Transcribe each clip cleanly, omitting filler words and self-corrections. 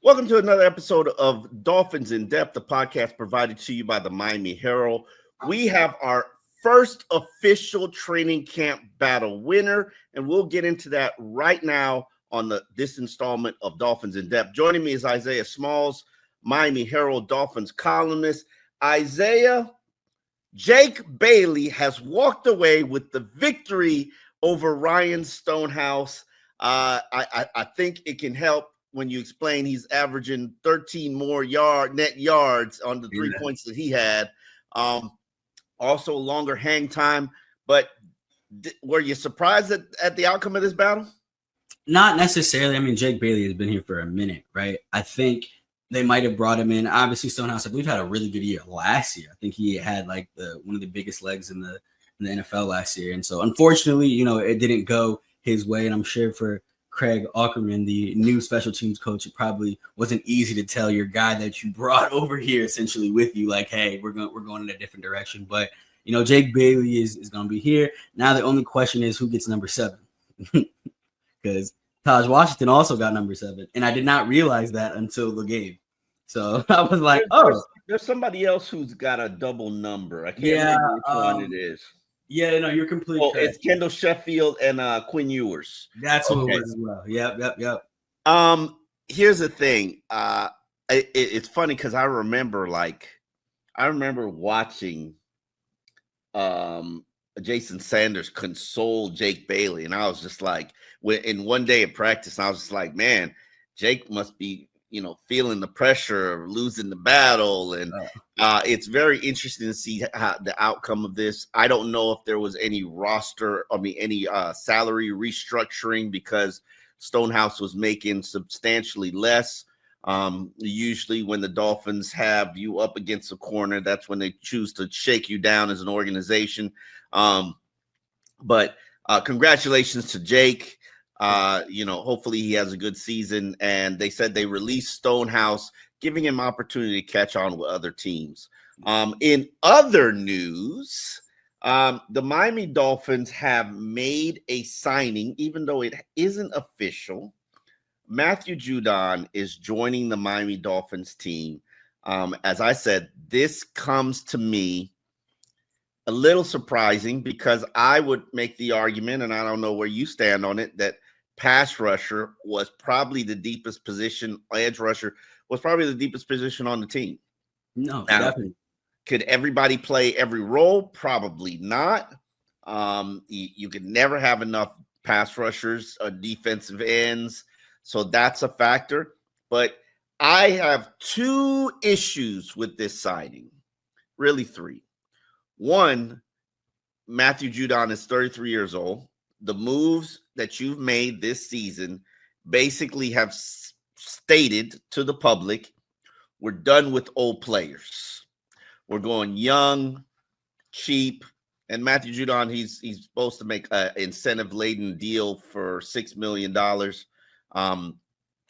Welcome to another episode of Dolphins In Depth, the podcast provided to you by the Miami Herald. We have our first official training camp battle winner, and we'll get into that right now on this installment of Dolphins In Depth. Joining me is Isaiah Smalls, Miami Herald Dolphins columnist. Isaiah, Jake Bailey has walked away with the victory over Ryan Stonehouse. I think it can help when you explain he's averaging 13 more net yards on the 3 points that he had. Also longer hang time. But were you surprised at the outcome of this battle? Not necessarily. I mean, Jake Bailey has been here for a minute, right? I think they might have brought him in. Obviously, Stonehouse, I believe, had a really good year last year. I think he had like one of the biggest legs in the NFL last year. And so, unfortunately, it didn't go his way. And I'm sure for Craig Aukerman, the new special teams coach, it probably wasn't easy to tell your guy that you brought over here essentially with you, like, hey, we're going in a different direction. But, Jake Bailey is going to be here. Now the only question is who gets number 7. Because Taj Washington also got number 7. And I did not realize that until the game. So I was like, there's somebody else who's got a double number. I can't remember which one it is. Yeah, no, you're completely correct. It's Kendall Sheffield and Quinn Ewers. That's who it was as well. Yep. Here's the thing. It's funny because I remember watching Jason Sanders console Jake Bailey, and I was just like, in one day of practice, I was just like, man, Jake must be feeling the pressure of losing the battle. And it's very interesting to see how the outcome of this. I don't know if there was any salary restructuring because Stonehouse was making substantially less. Usually when the Dolphins have you up against a corner, that's when they choose to shake you down as an organization. But congratulations to Jake. Hopefully he has a good season. And they said they released Stonehouse, giving him opportunity to catch on with other teams. In other news, the Miami Dolphins have made a signing, even though it isn't official. Matthew Judon is joining the Miami Dolphins team. As I said, this comes to me a little surprising because I would make the argument, and I don't know where you stand on it, that pass rusher was probably the deepest position. Edge rusher was probably the deepest position on the team. No, definitely. Could everybody play every role? Probably not. You could never have enough pass rushers or defensive ends. So that's a factor. But I have 2 issues with this signing, really 3. One, Matthew Judon is 33 years old. The moves that you've made this season basically have stated to the public, we're done with old players. We're going young, cheap, and Matthew Judon, he's supposed to make an incentive-laden deal for $6 million.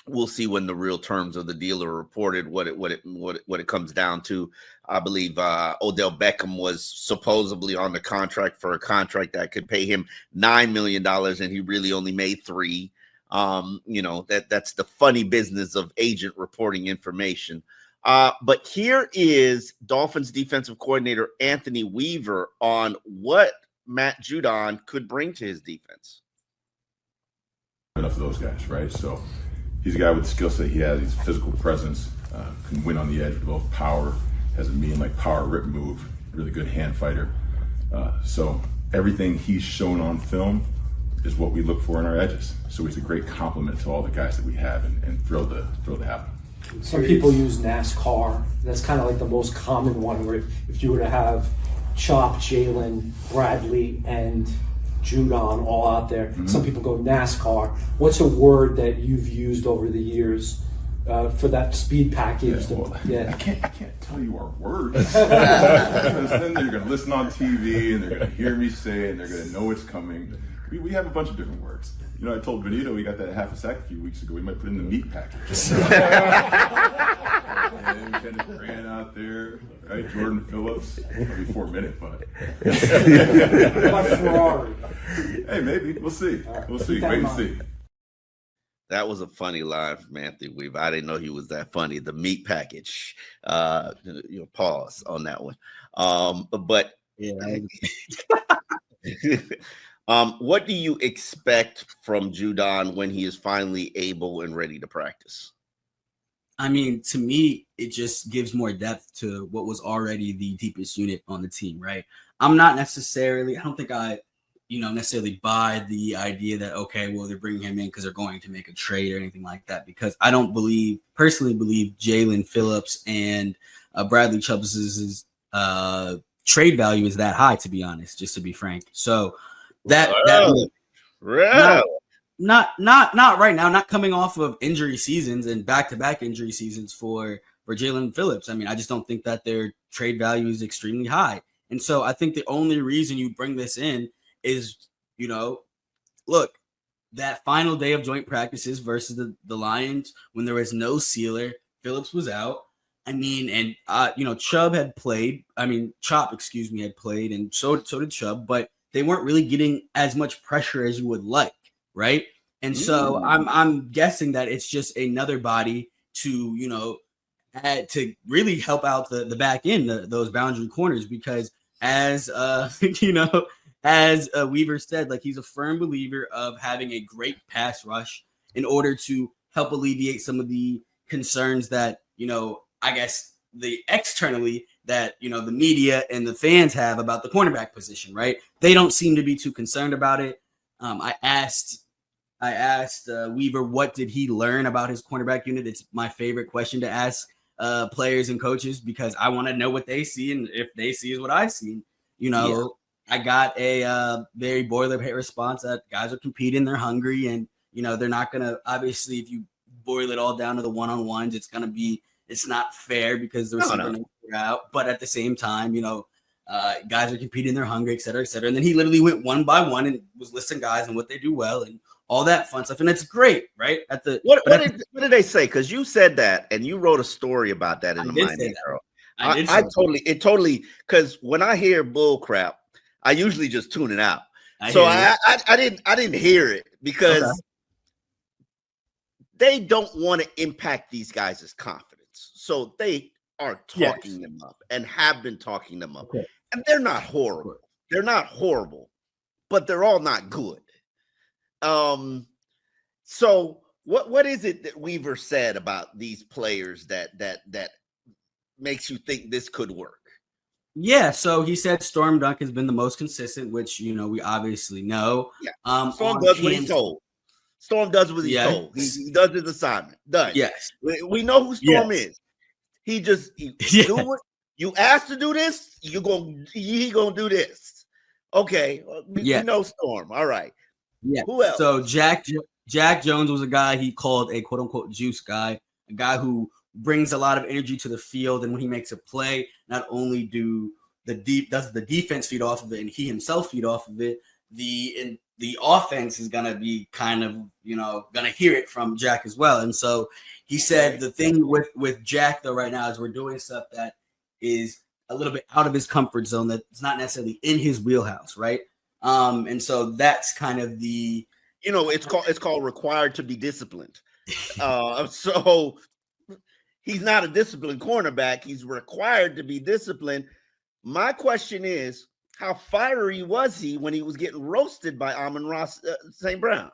We'll see when the real terms of the deal are reported, what it comes down to. I believe Odell Beckham was supposedly on the contract for a contract that could pay him $9 million, and he really only made $3 million. That's the funny business of agent reporting information. But here is Dolphins defensive coordinator Anthony Weaver on what Matt Judon could bring to his defense. Enough of those guys, right? So he's a guy with the skill set he has. He's physical presence, can win on the edge with both power, has a mean power rip move, really good hand fighter. So everything he's shown on film is what we look for in our edges. So he's a great complement to all the guys that we have, and thrilled to have him. Some people use NASCAR. That's kind of like the most common one, where if you were to have Chop, Jalen, Bradley, and Judon all out there, some people go NASCAR. What's a word that you've used over the years for that speed package? I can't tell you our words. Because then they're going to listen on TV and they're going to hear me say it and they're going to know it's coming. We have a bunch of different words. I told Benito we got that half a sack a few weeks ago. We might put in the meat package. And we kind of ran out there, right? Jordan Phillips, maybe 4-minute, but. Ferrari. Hey, maybe. We'll see. We'll see. Wait and see. That was a funny line from Anthony Weaver. I didn't know he was that funny. The meat package. Pause on that one. But Yeah. what do you expect from Judon when he is finally able and ready to practice? I mean, to me, it just gives more depth to what was already the deepest unit on the team, right? I don't think I necessarily buy the idea that, okay, well, they're bringing him in because they're going to make a trade or anything like that, because I don't personally believe Jalen Phillips and Bradley Chubb's trade value is that high, to be honest, just to be frank. So not right now, not coming off of injury seasons and back-to-back injury seasons for Jalen Phillips. I mean, I just don't think that their trade value is extremely high. And so I think the only reason you bring this in is, look, that final day of joint practices versus the Lions, when there was no sealer, Phillips was out. I mean, and Chop had played, and so did Chubb, but they weren't really getting as much pressure as you would like, right? And so I'm guessing that it's just another body to, add to really help out the back end, those boundary corners, because as Weaver said, like, he's a firm believer of having a great pass rush in order to help alleviate some of the concerns that, I guess externally that, the media and the fans have about the cornerback position, right? They don't seem to be too concerned about it. I asked Weaver, what did he learn about his cornerback unit? It's my favorite question to ask players and coaches, because I want to know what they see, and if they see is what I see. I got a very boilerplate response that guys are competing, they're hungry, and they're not gonna, obviously, if you boil it all down to the one-on-ones, it's not fair because the receiver knows they're out. But at the same time, guys are competing, they're hungry, et cetera, et cetera. And then he literally went one by one and was listing guys and what they do well and all that fun stuff. And it's great, right? What did they say? Because you said that and you wrote a story about that in the Miami Herald. I totally, because when I hear bull crap, I usually just tune it out. I didn't hear it because they don't want to impact these guys' confidence. So they are talking them up and have been talking them up. Okay. And they're not horrible. Okay. They're not horrible, but they're all not good. So what is it that Weaver said about these players that makes you think this could work? Yeah, so he said Storm Dunk has been the most consistent, which we obviously know. Yeah. Storm does what he's told. Storm does what he's told. He does his assignment. Done. Yes. We know who Storm is. He do what you asked to do this, he gonna do this. Okay. We know Storm. All right. Yeah. Who else? So Jack Jones was a guy he called a quote unquote juice guy, a guy who brings a lot of energy to the field, and when he makes a play, not only does the defense feed off of it and he himself feed off of it, the offense is gonna be kind of gonna hear it from Jack as well. And so he said the thing with Jack though right now is we're doing stuff that is a little bit out of his comfort zone, that's not necessarily in his wheelhouse, right? And so that's kind of the it's called required to be disciplined. So he's not a disciplined cornerback. He's required to be disciplined. My question is, how fiery was he when he was getting roasted by Amon-Ra St. Brown?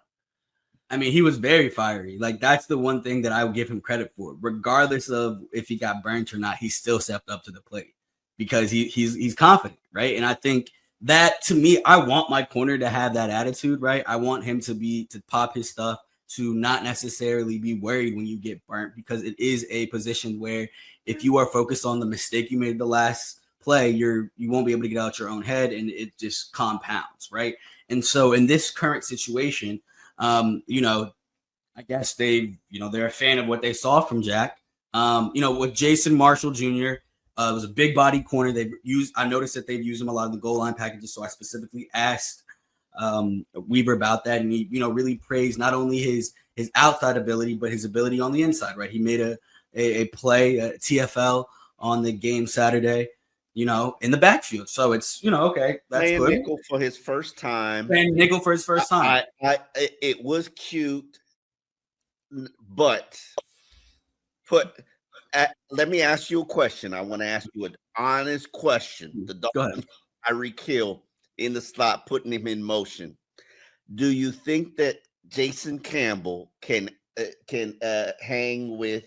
I mean, he was very fiery. Like, that's the one thing that I would give him credit for. Regardless of if he got burnt or not, he still stepped up to the plate because he's confident, right? And I think that, to me, I want my corner to have that attitude, right? I want him to pop his stuff, to not necessarily be worried when you get burnt, because it is a position where if you are focused on the mistake you made the last play, you won't be able to get out your own head, and it just compounds, right? And so in this current situation, I guess they're a fan of what they saw from Jack. With Jason Marshall Jr., it was a big body corner. I noticed that they've used him a lot in the goal line packages. So I specifically asked Weaver about that, and he really praised not only his outside ability but his ability on the inside, right? He made a play, a TFL on the game Saturday, in the backfield. So it's okay, that's playing good. Nickel for his first time. Playing nickel for his first time. It was cute. But let me ask you a question. I want to ask you an honest question. The Dolphins, Tyreek Hill in the slot, putting him in motion. Do you think that Jason Campbell can hang with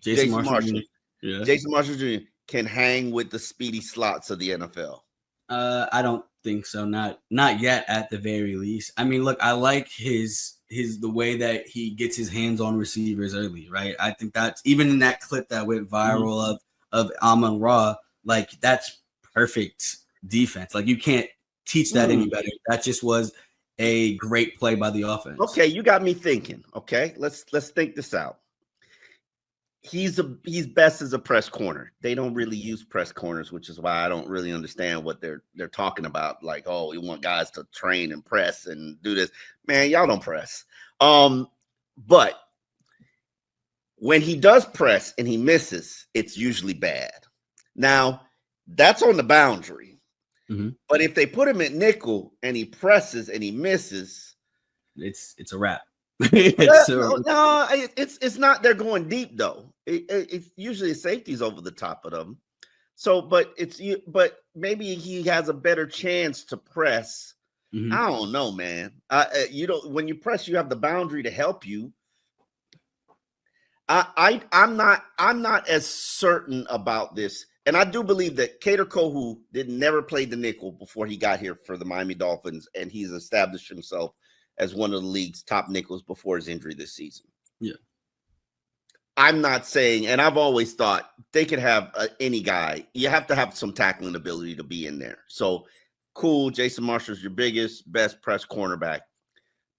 Jason Marshall? Yeah. Jason Marshall Jr. can hang with the speedy slots of the NFL. I don't think so. Not yet, at the very least. I mean, look, I like the way that he gets his hands on receivers early, right? I think that's even in that clip that went viral of Amon-Ra, like that's perfect defense. Like you can't teach that any better. That just was a great play by the offense. Okay, you got me thinking. Okay, let's think this out. He's best as a press corner. They don't really use press corners, which is why I don't really understand what they're talking about. Like, oh, we want guys to train and press and do this. Man, y'all don't press. But when he does press and he misses, it's usually bad. Now, that's on the boundary. Mm-hmm. But if they put him at nickel and he presses and he misses, it's a wrap. It's not. They're going deep though. It's usually safety's over the top of them. So, but maybe he has a better chance to press. Mm-hmm. I don't know, man. You don't. When you press, you have the boundary to help you. I'm not as certain about this, and I do believe that Kader Kohu never played the nickel before he got here for the Miami Dolphins, and he's established himself as one of the league's top nickels before his injury this season. Yeah. I'm not saying, and I've always thought they could have any guy. You have to have some tackling ability to be in there. So, cool, Jason Marshall's your best press cornerback.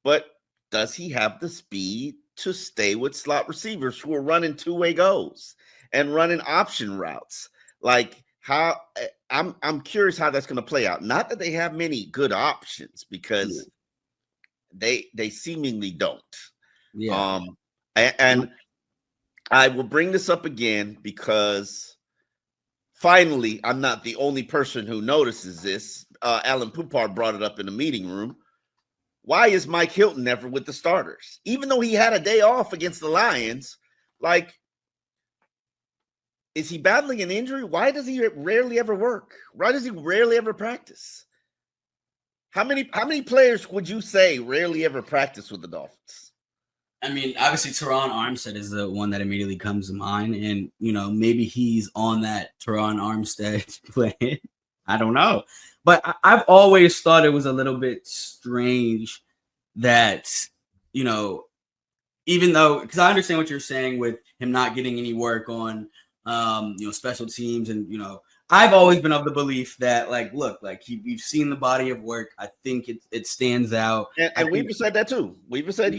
But does he have the speed to stay with slot receivers who are running two-way goes and running option routes? Like, how I'm curious how that's going to play out. Not that they have many good options, because they seemingly don't. Yeah. And I will bring this up again because finally I'm not the only person who notices this. Alan Poupard brought it up in the meeting room. Why is Mike Hilton never with the starters? Even though he had a day off against the Lions, like, is he battling an injury? Why does he rarely ever work? Why does he rarely ever practice? How many players would you say rarely ever practice with the Dolphins? I mean, obviously, Teron Armstead is the one that immediately comes to mind. And, maybe he's on that Teron Armstead plan. I don't know. But I've always thought it was a little bit strange that, even though, because I understand what you're saying with him not getting any work on, special teams. And, I've always been of the belief that, we've seen the body of work. I think it stands out. And we've said that too. We've said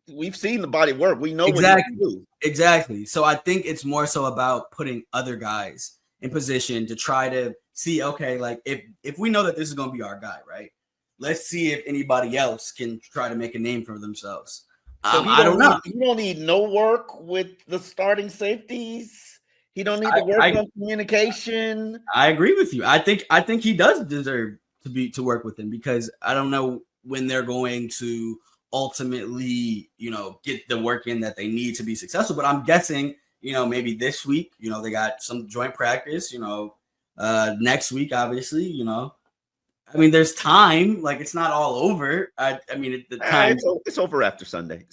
we've seen the body of work. We know exactly. What he can do. Exactly. So I think it's more so about putting other guys in position to try to see, okay, like if we know that this is going to be our guy, right? Let's see if anybody else can try to make a name for themselves. So I don't know. You don't need no work with the starting safeties. He don't need to work on communication. I agree with you. I think he does deserve to work with him, because I don't know when they're going to ultimately, get the work in that they need to be successful. But I'm guessing, maybe this week, they got some joint practice, next week, obviously, I mean, there's time. Like, it's not all over. I mean, the time it's over after Saturday.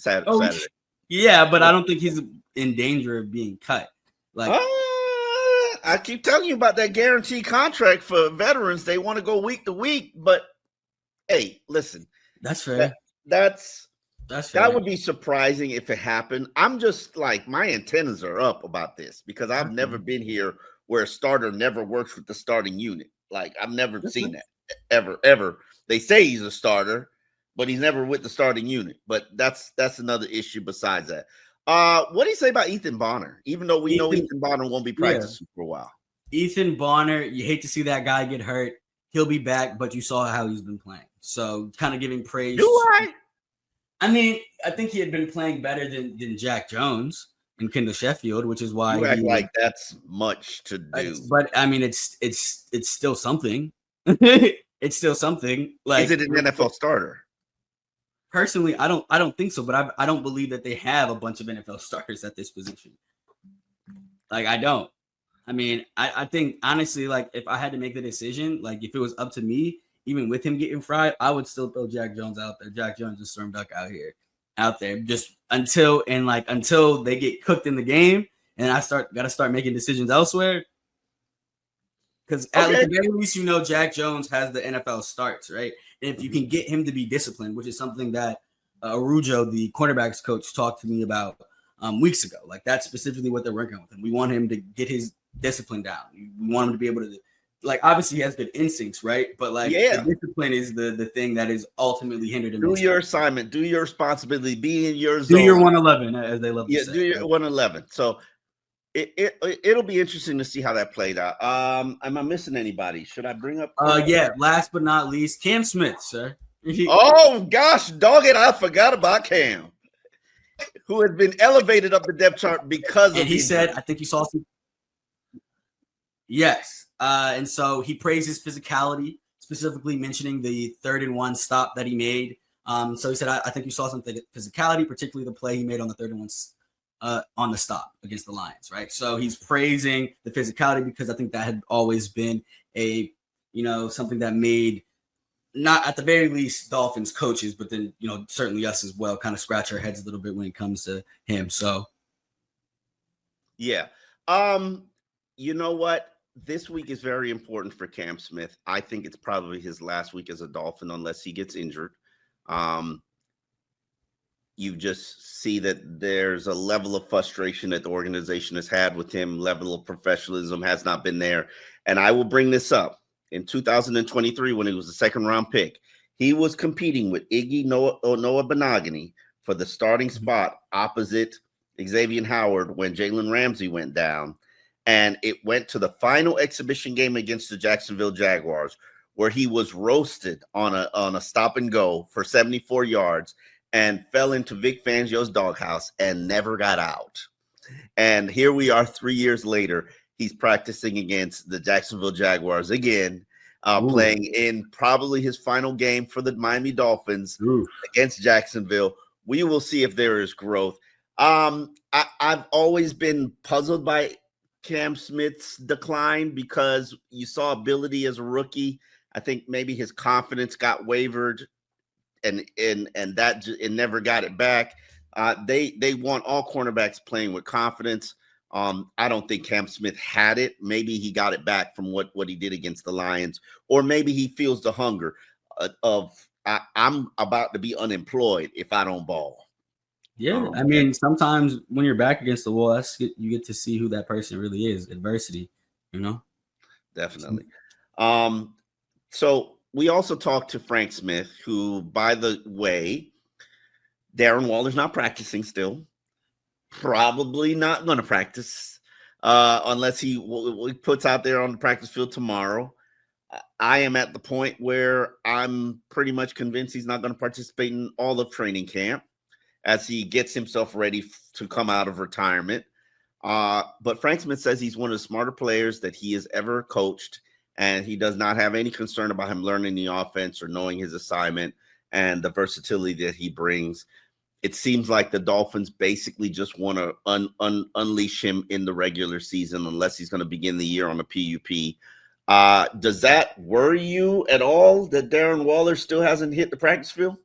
Yeah, but I don't think he's in danger of being cut. Like, I keep telling you about that guaranteed contract for veterans. They want to go week to week, but hey, listen, that's fair. That's fair. That would be surprising if it happened. I'm just like, my antennas are up about this, because I've never been here where a starter never works with the starting unit. Like, I've never seen that ever. They say he's a starter, but he's never with the starting unit. But that's another issue besides that. What do you say about Ethan Bonner? Even though we know Ethan Bonner won't be practicing for a while. Ethan Bonner, you hate to see that guy get hurt. He'll be back, but you saw how he's been playing. So kind of giving praise. Do I? I mean, I think he had been playing better than Jack Jones and Kendall Sheffield, which is why you act like that's much to do. But I mean, it's still something. It's still something. Like, is it an NFL starter? personally, I don't think so, but I don't believe that they have a bunch of NFL starters at this position. Like, I don't. I mean, I think honestly, like, if I had to make the decision, like if it was up to me, even with him getting fried, I would still throw Jack Jones out there. Jack Jones is Storm Duck out there, just until they get cooked in the game, and I got to start making decisions elsewhere. Because at the very least, Jack Jones has the NFL starts, right? And if you can get him to be disciplined, which is something that Arujo, the cornerbacks coach, talked to me about weeks ago. Like, that's specifically what they're working with him. We want him to get his discipline down. We want him to be able to, like, obviously he has good instincts, right? But like, the discipline is the thing that is ultimately hindered him. Do your assignment, do your responsibility, be in your zone. Do your 111, as they love to say. Do your 111. So it'll be interesting to see how that played out. Am I missing anybody? Should I bring up? Last but not least, Cam Smith, sir. Oh gosh, dog it! I forgot about Cam, who has been elevated up the depth chart because of. He said, I think you saw some. Yes, and so he praised his physicality, specifically mentioning the 3rd-and-1 stop that he made. So he said, I think you saw some physicality, particularly the play he made on the 3rd-and-1 on the stop against the Lions, right? So he's praising the physicality because I think that had always been something that made, not at the very least, Dolphins coaches, but then, certainly us as well, kind of scratch our heads a little bit when it comes to him. So, yeah. You know what? This week is very important for Cam Smith. I think it's probably his last week as a Dolphin unless he gets injured. You just see that there's a level of frustration that the organization has had with him. Level of professionalism has not been there. And I will bring this up. In 2023, when he was the 2nd-round pick, he was competing with Noah Benogany for the starting spot opposite Xavier Howard when Jalen Ramsey went down. And it went to the final exhibition game against the Jacksonville Jaguars, where he was roasted on a stop and go for 74 yards and fell into Vic Fangio's doghouse and never got out. And here we are 3 years later. He's practicing against the Jacksonville Jaguars again, playing in probably his final game for the Miami Dolphins against Jacksonville. We will see if there is growth. I've always been puzzled by Cam Smith's decline because you saw ability as a rookie. I think maybe his confidence got wavered and never got it back. They want all cornerbacks playing with confidence. I don't think Cam Smith had it. Maybe he got it back from what he did against the Lions, or maybe he feels the hunger of I'm about to be unemployed if I don't ball. Yeah, I mean, sometimes when you're back against the wall, you get to see who that person really is. Adversity, Definitely. So we also talked to Frank Smith, who, by the way, Darren Waller's not practicing still. Probably not going to practice unless he puts out there on the practice field tomorrow. I am at the point where I'm pretty much convinced he's not going to participate in all of training camp as he gets himself ready to come out of retirement. But Frank Smith says he's one of the smarter players that he has ever coached, and he does not have any concern about him learning the offense or knowing his assignment and the versatility that he brings. It seems like the Dolphins basically just want to unleash him in the regular season unless he's going to begin the year on a PUP. Does that worry you at all that Darren Waller still hasn't hit the practice field?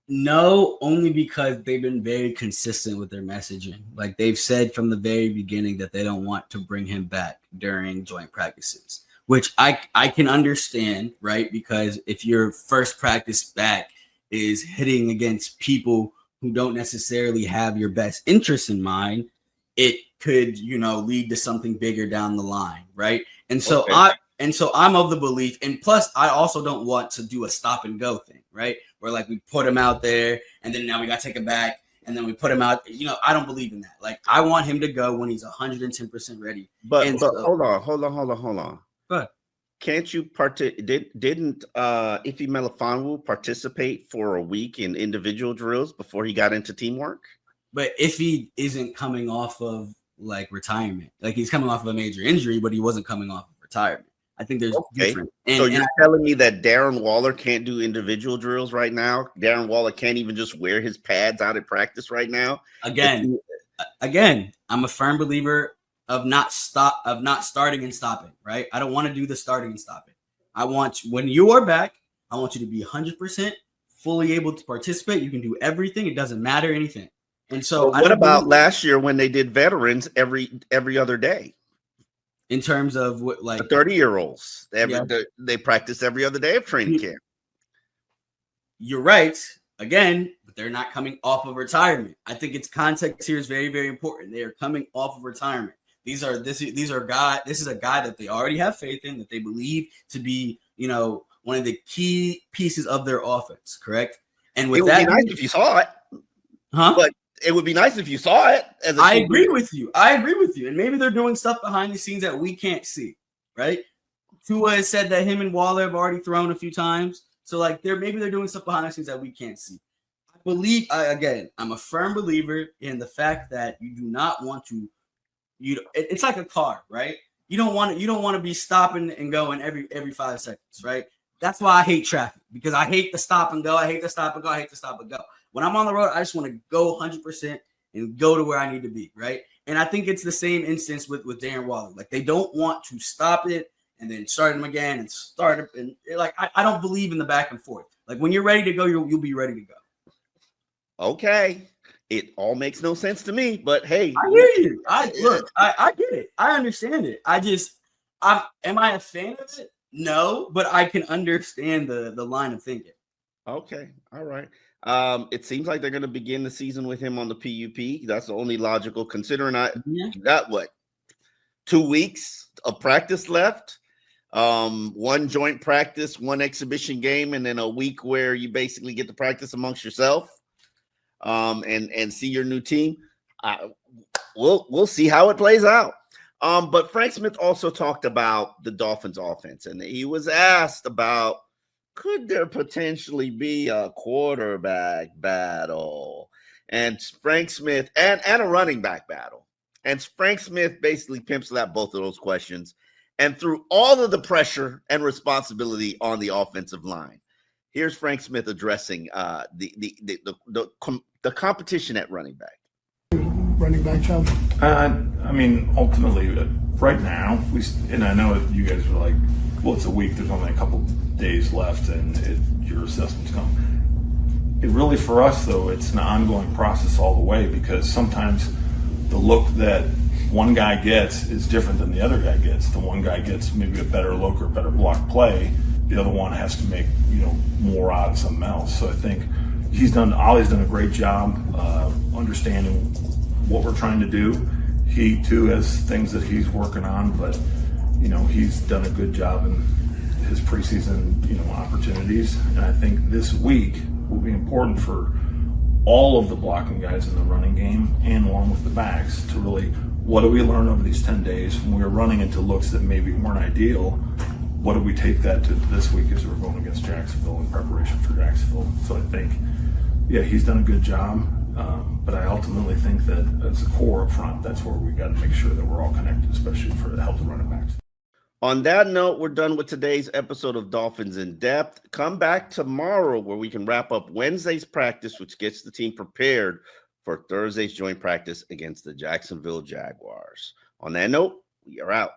No, only because they've been very consistent with their messaging. Like, they've said from the very beginning that they don't want to bring him back during joint practices, which I can understand, right? Because if your first practice back is hitting against people who don't necessarily have your best interests in mind, it could, lead to something bigger down the line, right? And so I'm of the belief, and plus I also don't want to do a stop and go thing, right? Where like we put him out there and then now we got to take him back and then we put him out. I don't believe in that. Like, I want him to go when he's 110% ready. But hold on. Go ahead. Can't you didn't Ife Melifonwu participate for a week in individual drills before he got into teamwork? But if he isn't coming off of like retirement, like he's coming off of a major injury, but he wasn't coming off of retirement. I think there's Okay. different. So you're telling me that Darren Waller can't do individual drills right now? Darren Waller can't even just wear his pads out at practice right now? Again, I'm a firm believer of not starting and stopping, right? I don't want to do the starting and stopping. I want when you are back, I want you to be 100% fully able to participate. You can do everything. It doesn't matter anything. And so what about last year when they did veterans every other day? In terms of what, like the 30-year-olds, they practice every other day of training camp. You're right. Again, but they're not coming off of retirement. I think its context here is very, very important. They are coming off of retirement. This is a guy that they already have faith in, that they believe to be, one of the key pieces of their offense. Correct. And with that, it would be nice if you saw it, But it would be nice if you saw it. I agree with you. And maybe they're doing stuff behind the scenes that we can't see. Right. Tua has said that him and Waller have already thrown a few times. So maybe they're doing stuff behind the scenes that we can't see. I'm a firm believer in the fact that you do not want to. It's like a car, right? You don't want to be stopping and going every 5 seconds, right? That's why I hate traffic, because I hate the stop and go. I hate the stop and go. When I'm on the road, I just want to go 100% and go to where I need to be, right? And I think it's the same instance with Darren Waller. Like, they don't want to stop it and then start him again and start it. And I don't believe in the back and forth. Like, when you're ready to go, you'll be ready to go. Okay. It all makes no sense to me, but hey. I hear you. I get it. I understand it. Am I a fan of it? No, but I can understand the line of thinking. Okay. All right. It seems like they're going to begin the season with him on the PUP. That's the only logical, considering you got 2 weeks of practice left. One joint practice, one exhibition game, and then a week where you basically get to practice amongst yourself. And see your new team. We'll see how it plays out. But Frank Smith also talked about the Dolphins offense, and he was asked about, could there potentially be a quarterback battle and Frank Smith and a running back battle? And Frank Smith basically pimps out both of those questions and threw all of the pressure and responsibility on the offensive line. Here's Frank Smith addressing the competition at running back. Running back, Chubb? Ultimately, right now, and I know you guys are like, well, it's a week. There's only a couple days left, and your assessments come. It really, for us, though, it's an ongoing process all the way, because sometimes the look that one guy gets is different than the other guy gets. The one guy gets maybe a better look or better block play. The other one has to make more out of something else. So I think Ollie's done a great job understanding what we're trying to do. He too has things that he's working on, but he's done a good job in his preseason opportunities. And I think this week will be important for all of the blocking guys in the running game and along with the backs to really, what do we learn over these 10 days when we're running into looks that maybe weren't ideal? What do we take that to this week as we're going against Jacksonville in preparation for Jacksonville? So I think, he's done a good job. But I ultimately think that as a core up front, that's where we got to make sure that we're all connected, especially for the help of running backs. On that note, we're done with today's episode of Dolphins in Depth. Come back tomorrow where we can wrap up Wednesday's practice, which gets the team prepared for Thursday's joint practice against the Jacksonville Jaguars. On that note, we are out.